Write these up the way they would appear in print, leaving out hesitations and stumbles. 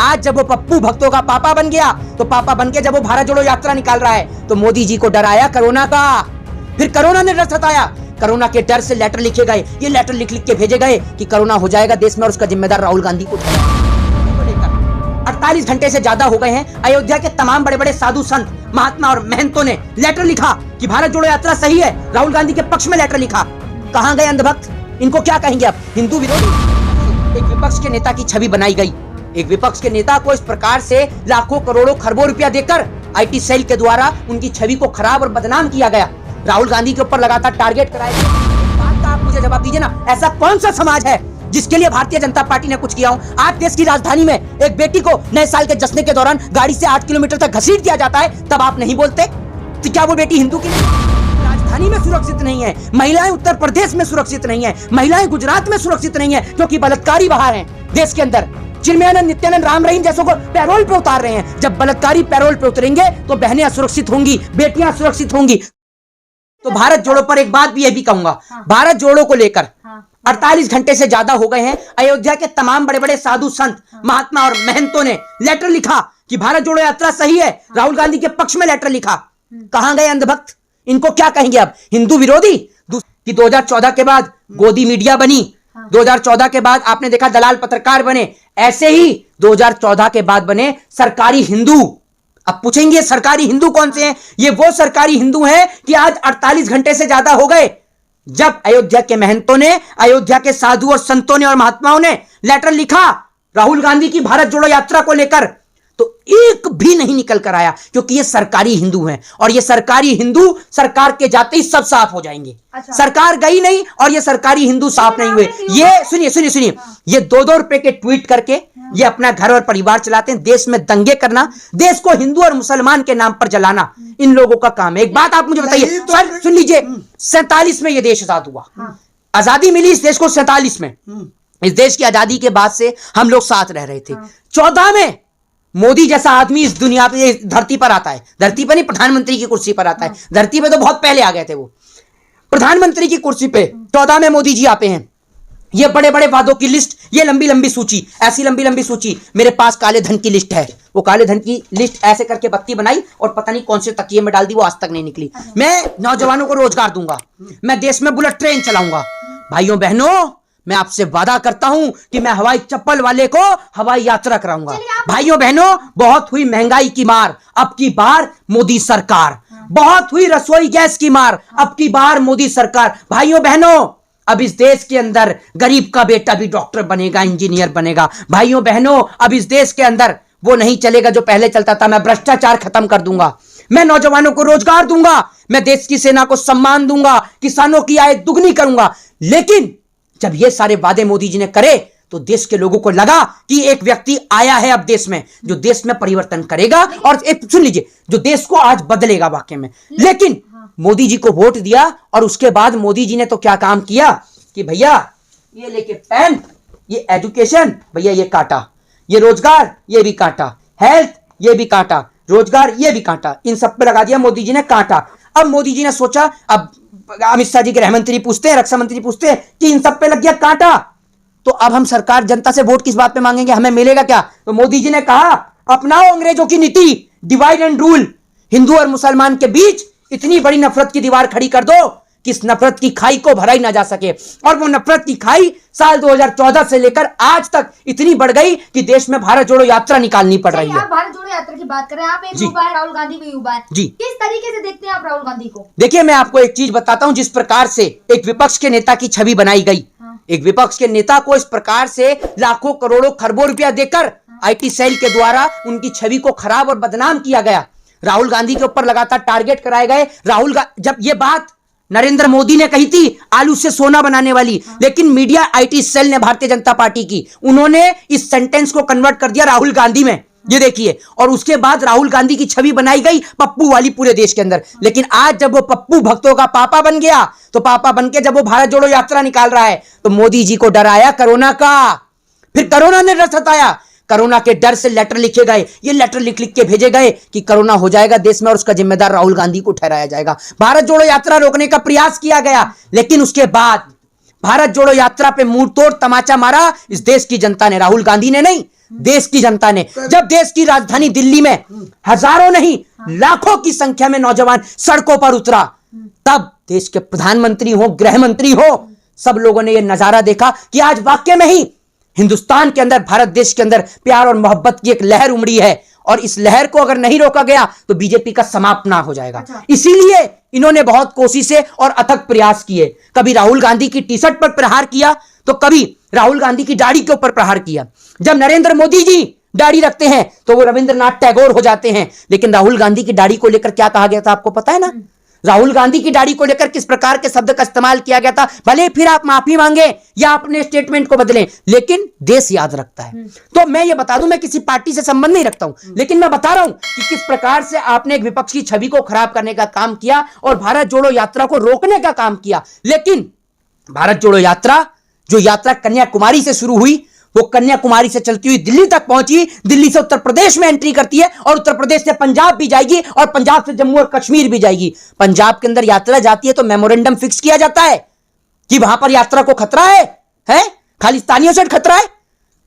आज जब वो पप्पू भक्तों का पापा बन गया, तो पापा बन के जब वो भारत जोड़ो यात्रा निकाल रहा है, तो मोदी जी को डराया कोरोना का। फिर कोरोना ने डर सताया, कोरोना के डर से लेटर लिखे गए, ये लेटर लिख लिख के भेजे गए कि कोरोना हो जाएगा देश में और उसका जिम्मेदार राहुल गांधी को ठहराया। 48 घंटे से ज्यादा हो गए हैं, अयोध्या के तमाम बड़े बड़े साधु संत, महात्मा और महंतों ने लेटर लिखा कि भारत जोड़ो यात्रा सही है, राहुल गांधी के पक्ष में लेटर लिखा। कहां गए अंधभक्त? इनको क्या कहेंगे अब? हिंदू विरोधी। एक विपक्ष के नेता की छवि बनाई गई, एक विपक्ष के नेता को इस प्रकार से लाखों करोड़ों खरबों रुपया देकर आईटी सेल के द्वारा उनकी छवि को खराब और बदनाम किया गया। राहुल गांधी के ऊपर लगातार टारगेट कराया गया। बात का आप मुझे जवाब दीजिए ना, ऐसा कौन सा समाज है जिसके लिए भारतीय जनता पार्टी ने कुछ किया हो? आज देश की राजधानी में एक बेटी को नए साल के जश्न के दौरान गाड़ी से 8 किलोमीटर तक घसीट दिया जाता है, तब आप नहीं बोलते? तो क्या वो बेटी हिंदू की राजधानी में सुरक्षित नहीं है? महिलाएं उत्तर प्रदेश में सुरक्षित नहीं है, महिलाएं गुजरात में सुरक्षित नहीं है, क्योंकि बलात्कारी बाहर हैं देश के अंदर। चिन्मयानंद, नित्यानंद, राम रहीम जैसों को पैरोल पे उतार रहे हैं। जब बलात्कारी पैरोल पे उतरेंगे तो बहनें सुरक्षित होंगी, बेटियां सुरक्षित होंगी। तो भारत जोड़ो पर एक बात भी ये भी कहूंगा, भारत जोड़ो को लेकर 48 घंटे से ज्यादा हो गए हैं, अयोध्या के तमाम बड़े बड़े साधु संत, महात्मा और महंतों ने लेटर लिखा कि भारत जोड़ो यात्रा सही है, राहुल गांधी के पक्ष में लेटर लिखा। कहां गए अंधभक्त? इनको क्या कहेंगे अब? हिंदू विरोधी। कि 2014 के बाद गोदी मीडिया बनी, 2014 के बाद आपने देखा दलाल पत्रकार बने, ऐसे ही 2014 के बाद बने सरकारी हिंदू। अब पूछेंगे सरकारी हिंदू कौन से हैं? ये वो सरकारी हिंदू हैं कि आज 48 घंटे से ज्यादा हो गए जब अयोध्या के महंतों ने, अयोध्या के साधु और संतों ने और महात्माओं ने लेटर लिखा राहुल गांधी की भारत जोड़ो यात्रा को लेकर, तो एक भी नहीं निकल कर आया, क्योंकि ये सरकारी हिंदू हैं और ये सरकारी हिंदू सरकार के जाते ही सब साफ हो जाएंगे। अच्छा। सरकार गई नहीं और ये सरकारी हिंदू साफ नहीं हुए। ये सुनिए, ये 2-2 रुपए के ट्वीट करके ये अपना घर और परिवार चलाते हैं। देश में दंगे करना, देश को हिंदू और मुसलमान के नाम पर जलाना इन लोगों का काम है। एक बात आप मुझे बताइए सर, सुन लीजिए, 47 में ये देश आजाद हुआ। आजादी मिली इस देश को 47 में। इस देश की आजादी के बाद से हम लोग साथ रह रहे थे। 14 में मोदी जैसा आदमी इस दुनिया पे, धरती पर आता है। धरती पर नहीं, प्रधानमंत्री की कुर्सी पर आता है। धरती पे तो बहुत पहले आ गए थे वो। प्रधानमंत्री की कुर्सी पे 14 में मोदी जी आते हैं। ये बड़े बड़े वादों की लिस्ट, ये लंबी लंबी सूची, ऐसी लंबी लंबी सूची। मेरे पास काले धन की लिस्ट है। वो काले धन की लिस्ट ऐसे करके बत्ती बनाई और पता नहीं कौन से तकिए में डाल दी, वो आज तक नहीं निकली। मैं नौजवानों को रोजगार दूंगा, मैं देश में बुलेट ट्रेन चलाऊंगा। भाइयों बहनों, मैं आपसे वादा करता हूं कि मैं हवाई चप्पल वाले को हवाई यात्रा कराऊंगा। भाइयों बहनों, बहुत हुई महंगाई की मार, अब की बार मोदी सरकार। बहुत हुई रसोई गैस की मार, अब की बार मोदी सरकार। भाइयों बहनों, अब इस देश के अंदर गरीब का बेटा भी डॉक्टर बनेगा, इंजीनियर बनेगा। भाइयों बहनों, अब इस देश के अंदर वो नहीं चलेगा जो पहले चलता था। मैं भ्रष्टाचार खत्म कर दूंगा, मैं नौजवानों को रोजगार दूंगा, मैं देश की सेना को सम्मान दूंगा, किसानों की आय दुगनी करूंगा। लेकिन जब ये सारे वादे मोदी जी ने करे तो देश के लोगों को लगा कि एक व्यक्ति आया है अब देश में जो देश में परिवर्तन करेगा और सुन लीजिए, जो देश को आज बदलेगा वाकई में। लेकिन मोदी जी को वोट दिया और उसके बाद मोदी जी ने तो क्या काम किया कि भैया ये लेके पेन, ये एजुकेशन भैया ये काटा, ये रोजगार ये भी काटा, हेल्थ ये भी काटा, रोजगार ये भी काटा, इन सब पे लगा दिया मोदी जी ने कांटा। अब मोदी जी ने सोचा, अब अमित शाह जी के गृह मंत्री पूछते हैं, रक्षा मंत्री पूछते हैं कि इन सब पे लग गया कांटा, तो अब हम सरकार जनता से वोट किस बात पे मांगेंगे, हमें मिलेगा क्या? तो मोदी जी ने कहा अपनाओ अंग्रेजों की नीति, डिवाइड एंड रूल। हिंदू और मुसलमान के बीच इतनी बड़ी नफरत की दीवार खड़ी कर दो कि इस नफरत की खाई को भरा ही ना जा सके। और वो नफरत की खाई साल 2014 से लेकर आज तक इतनी बढ़ गई कि देश में भारत जोड़ो यात्रा निकालनी पड़ रही है। आप भारत जोड़ो यात्रा की बात करें, आप एक युवा है, राहुल गांधी भी युवा है जी। किस तरीके से देखते हैं आप राहुल गांधी को? देखिए, मैं आपको एक चीज बताता हूं, जिस प्रकार से एक विपक्ष के नेता की छवि बनाई गई, एक विपक्ष के नेता को इस प्रकार से लाखों करोड़ों खरबों रुपया देकर आईटी सेल के द्वारा उनकी छवि को खराब और बदनाम किया गया। राहुल गांधी के ऊपर लगातार टारगेट कराए गए। जब ये बात नरेंद्र मोदी ने कही थी आलू से सोना बनाने वाली, लेकिन मीडिया आईटी सेल ने भारतीय जनता पार्टी की, उन्होंने इस सेंटेंस को कन्वर्ट कर दिया राहुल गांधी में। ये देखिए, और उसके बाद राहुल गांधी की छवि बनाई गई पप्पू वाली पूरे देश के अंदर। लेकिन आज जब वो पप्पू भक्तों का पापा बन गया, तो पापा बन के जब वो भारत जोड़ो यात्रा निकाल रहा है, तो मोदी जी को डराया कोरोना का। फिर कोरोना ने डर सताया, कोरोना के डर से लेटर लिखे गए, ये लेटर लिख लिख के भेजे गए कि कोरोना हो जाएगा देश में और उसका जिम्मेदार राहुल गांधी को ठहराया जाएगा। भारत जोड़ो यात्रा रोकने का प्रयास किया गया, लेकिन उसके बाद भारत जोड़ो यात्रा पे मुंह तोड़ तमाचा मारा इस देश की जनता ने। राहुल गांधी ने नहीं, देश की जनता ने। जब देश की राजधानी दिल्ली में हजारों नहीं लाखों की संख्या में नौजवान सड़कों पर उतरा, तब देश के प्रधानमंत्री हो, गृह मंत्री हो, सब लोगों ने यह नजारा देखा कि आज वाकई में ही हिंदुस्तान के अंदर, भारत देश के अंदर प्यार और मोहब्बत की एक लहर उमड़ी है, और इस लहर को अगर नहीं रोका गया तो बीजेपी का समापना हो जाएगा। इसीलिए इन्होंने बहुत कोशिशें और अथक प्रयास किए। कभी राहुल गांधी की टी शर्ट पर प्रहार किया, तो कभी राहुल गांधी की दाढ़ी के ऊपर प्रहार किया। जब नरेंद्र मोदी जी दाढ़ी रखते हैं तो वो रविंद्रनाथ टैगोर हो जाते हैं। लेकिन राहुल गांधी की दाढ़ी को लेकर क्या कहा गया था, आपको पता है ना? राहुल गांधी की दाढ़ी को लेकर किस प्रकार के शब्द का इस्तेमाल किया गया था। भले फिर आप माफी मांगे या अपने स्टेटमेंट को बदलें, लेकिन देश याद रखता है। तो मैं ये बता दूं, मैं किसी पार्टी से संबंध नहीं रखता हूं, लेकिन मैं बता रहा हूं कि किस प्रकार से आपने एक विपक्ष की छवि को खराब करने का काम किया और भारत जोड़ो यात्रा को रोकने का काम किया। लेकिन भारत जोड़ो यात्रा, जो यात्रा कन्याकुमारी से शुरू हुई, वो कन्याकुमारी से चलती हुई दिल्ली तक पहुंची, दिल्ली से उत्तर प्रदेश में एंट्री करती है, और उत्तर प्रदेश से पंजाब भी जाएगी, और पंजाब से जम्मू और कश्मीर भी जाएगी। पंजाब के अंदर यात्रा जाती है तो मेमोरेंडम फिक्स किया जाता है कि वहां पर यात्रा को खतरा है? खालिस्तानियों से खतरा है?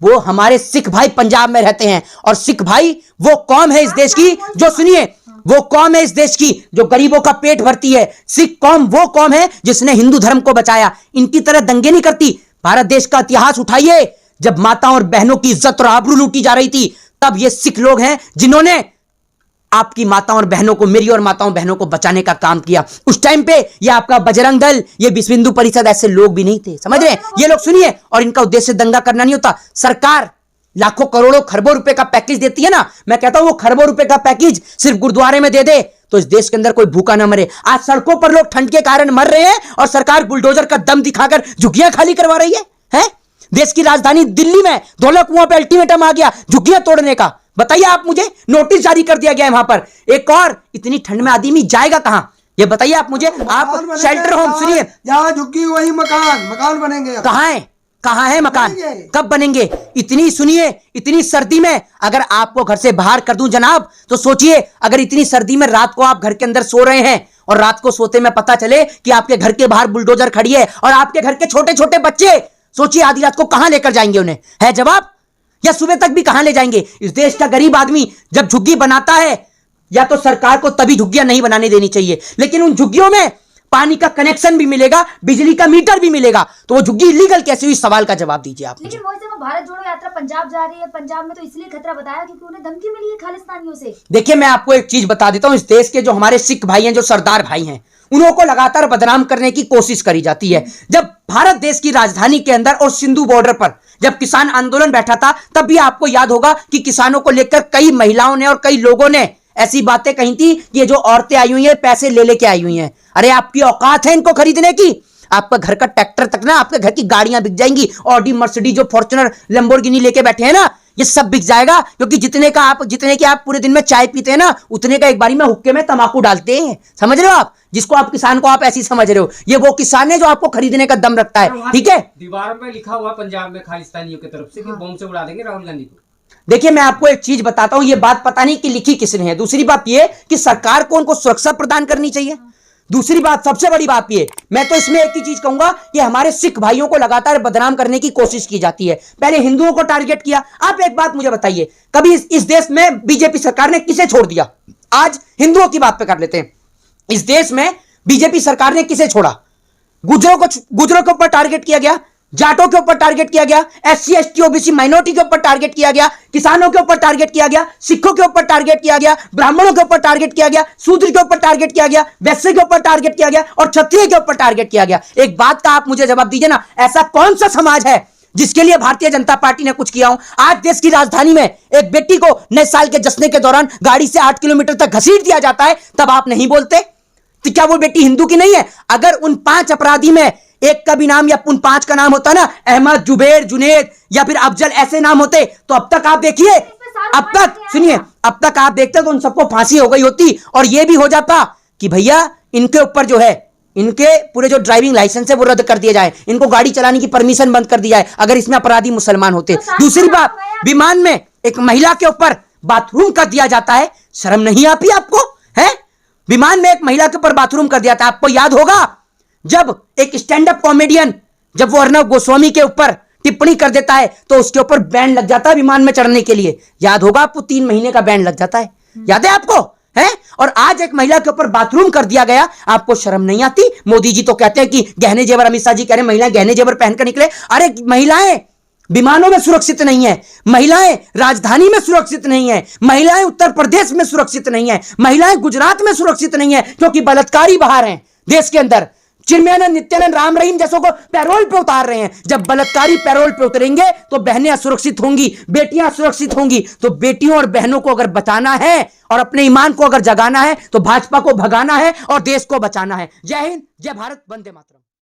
वो हमारे सिख भाई पंजाब में रहते हैं, और सिख भाई वो कौम है इस देश की, जो सुनिए, वो कौम है इस देश की जो गरीबों का पेट भरती है। सिख कौम वो कौम है जिसने हिंदू धर्म को बचाया। इनकी तरह दंगे नहीं करती। भारत देश का इतिहास उठाइए, जब माताओं और बहनों की इज्जत और आबरू लूटी जा रही थी, तब ये सिख लोग हैं जिन्होंने आपकी माताओं और बहनों को, मेरी और माताओं बहनों को बचाने का काम किया। उस टाइम पे ये आपका बजरंग दल, ये विश्व हिंदू परिषद, ऐसे लोग भी नहीं थे, समझ रहे हैं? ये लोग सुनिए, और इनका उद्देश्य दंगा करना नहीं होता। सरकार लाखों करोड़ों खरबों रुपए का पैकेज देती है ना, मैं कहता हूं वो खरबों रुपए का पैकेज सिर्फ गुरुद्वारे में दे दे तो इस देश के अंदर कोई भूखा ना मरे। आज सड़कों पर लोग ठंड के कारण मर रहे हैं और सरकार बुलडोजर का दम दिखाकर झुग्गियां खाली करवा रही है? देश की राजधानी दिल्ली में धौला कुआं पे अल्टीमेटम आ गया झुग्गियां तोड़ने का। बताइए आप मुझे, नोटिस जारी कर दिया गया है वहां पर। एक और, इतनी ठंड में आदमी जाएगा कहां, ये बताइए आप मुझे। आप शेल्टर होम, सुनिए, जहां झुग्गी वही मकान बनेंगे। कहां है मकान, कब बनेंगे? इतनी, सुनिए, इतनी सर्दी में अगर आपको घर से बाहर कर दूं जनाब, तो सोचिए, अगर इतनी सर्दी में रात को आप घर के अंदर सो रहे हैं और रात को सोते में पता चले कि आपके घर के बाहर बुलडोजर खड़ी है और आपके घर के छोटे छोटे बच्चे, सोचिए आधी रात को कहां लेकर जाएंगे उन्हें? है जवाब? या सुबह तक भी कहां ले जाएंगे? इस देश का गरीब आदमी जब झुग्गी बनाता है, या तो सरकार को तभी झुग्गियां नहीं बनाने देनी चाहिए, लेकिन उन झुग्गियों में पानी का कनेक्शन भी मिलेगा, बिजली का मीटर भी मिलेगा, तो वो झुग्गी इलीगल कैसे हुई? सवाल का जवाब दीजिए आप। लेकिन वैसे वो भारत जोड़ो यात्रा पंजाब जा रही है, पंजाब में तो इसलिए खतरा बताया क्योंकि उन्हें धमकी मिली है खालिस्तानियों से। देखिए, मैं आपको एक चीज बता देता हूं, इस देश के जो हमारे सिख भाई हैं, जो सरदार भाई हैं, उन्हों को लगातार बदनाम करने की कोशिश करी जाती है। जब भारत देश की राजधानी के अंदर और सिंधु बॉर्डर पर जब किसान आंदोलन बैठा था, तब भी आपको याद होगा कि किसानों को लेकर कई महिलाओं ने और कई लोगों ने ऐसी बातें कही थी कि ये जो औरतें आई हुई हैं पैसे ले लेके आई हुई हैं। अरे आपकी औकात है इनको खरीदने की? आपका घर का ट्रैक्टर तक ना, आपके घर की गाड़ियां बिक जाएंगी। ऑडी, मर्सिडीज, जो फॉर्च्यूनर, लैम्बोर्गिनी लेके बैठे हैं ना, ये सब बिक जाएगा, क्योंकि जितने की आप पूरे दिन में चाय पीते हैं ना, उतने का एक बारी में हुक्के में तंबाकू डालते हैं। समझ रहे हो आप? जिसको आप किसान को आप ऐसी समझ रहे हो, ये वो किसान है जो आपको खरीदने का दम रखता है। ठीक है, दीवार में लिखा हुआ पंजाब में खालिस्तानियों की तरफ से कि बम से उड़ा देंगे राहुल गांधी को। देखिए, मैं आपको एक चीज बताता हूं, ये बात पता नहीं कि लिखी किसने है। दूसरी बात ये कि सरकार को उनको सुरक्षा प्रदान करनी चाहिए। दूसरी बात, सबसे बड़ी बात ये, मैं तो इसमें एक ही चीज कहूंगा कि हमारे सिख भाइयों को लगातार बदनाम करने की कोशिश की जाती है। पहले हिंदुओं को टारगेट किया। आप एक बात मुझे बताइए, कभी इस देश में बीजेपी सरकार ने किसे छोड़ दिया? आज हिंदुओं की बात पे कर लेते हैं। इस देश में बीजेपी सरकार ने किसे छोड़ा? गुजरों के ऊपर टारगेट किया गया, जाटों के ऊपर टारगेट किया गया, SC ST OBC माइनॉरिटी के ऊपर टारगेट किया गया, किसानों के ऊपर टारगेट किया गया, सिखों के ऊपर टारगेट किया गया, ब्राह्मणों के ऊपर टारगेट किया गया, शूद्र के ऊपर टारगेट किया गया, वैश्य के ऊपर टारगेट किया गया और क्षत्रिय के ऊपर टारगेट किया गया। एक बात का आप मुझे जवाब दीजिए ना, ऐसा कौन सा समाज है जिसके लिए भारतीय जनता पार्टी ने कुछ किया हो? आज देश की राजधानी में एक बेटी को नए साल के जश्न के दौरान गाड़ी से 8 किलोमीटर तक घसीट दिया जाता है, तब आप नहीं बोलते? तो क्या वो बेटी हिंदू की नहीं है? अगर उन 5 अपराधी में एक का भी नाम या उन 5 का नाम होता ना, अहमद, जुबैर, जुनैद या फिर अफजल, ऐसे नाम होते, तो अब तक आप देखिए, अब तक सुनिए, अब तक आप देखते तो उन सबको फांसी हो गई होती और यह भी हो जाता कि भैया इनके ऊपर जो है, इनके पूरे जो ड्राइविंग लाइसेंस है वो रद्द कर दिया जाए, इनको गाड़ी चलाने की परमिशन बंद कर दी जाए, अगर इसमें अपराधी मुसलमान होते। दूसरी बात, विमान में एक महिला के ऊपर बाथरूम कर दिया जाता है, शर्म नहीं आती आपको? है, विमान में एक महिला के ऊपर बाथरूम कर दिया था। आपको याद होगा जब एक स्टैंड अप कॉमेडियन, जब वो अर्नब गोस्वामी के ऊपर टिप्पणी कर देता है तो उसके ऊपर बैन लग जाता है विमान में चढ़ने के लिए। याद होगा आपको, 3 महीने का बैन लग जाता है, याद है आपको? है? और आज एक महिला के ऊपर बाथरूम कर दिया गया, आपको शर्म नहीं आती? मोदी जी तो कहते हैं कि गहने जेवर, अमित शाह जी कह रहे हैं महिलाएं गहने जेवर पहनकर निकले। अरे महिलाएं विमानों में सुरक्षित नहीं है, महिलाएं राजधानी में सुरक्षित नहीं है, महिलाएं उत्तर प्रदेश में सुरक्षित नहीं है, महिलाएं गुजरात में सुरक्षित नहीं है, क्योंकि बलात्कारी बाहर हैं देश के अंदर। चिन्मयानंद, नित्यानंद, राम रहीम जैसों को पैरोल पे उतार रहे हैं। जब बलात्कारी पैरोल पे उतरेंगे तो बहनें असुरक्षित होंगी, बेटियां असुरक्षित होंगी। तो बेटियों और बहनों को अगर बचाना है और अपने ईमान को अगर जगाना है तो भाजपा को भगाना है और देश को बचाना है। जय हिंद, जय भारत, वंदे मातरम।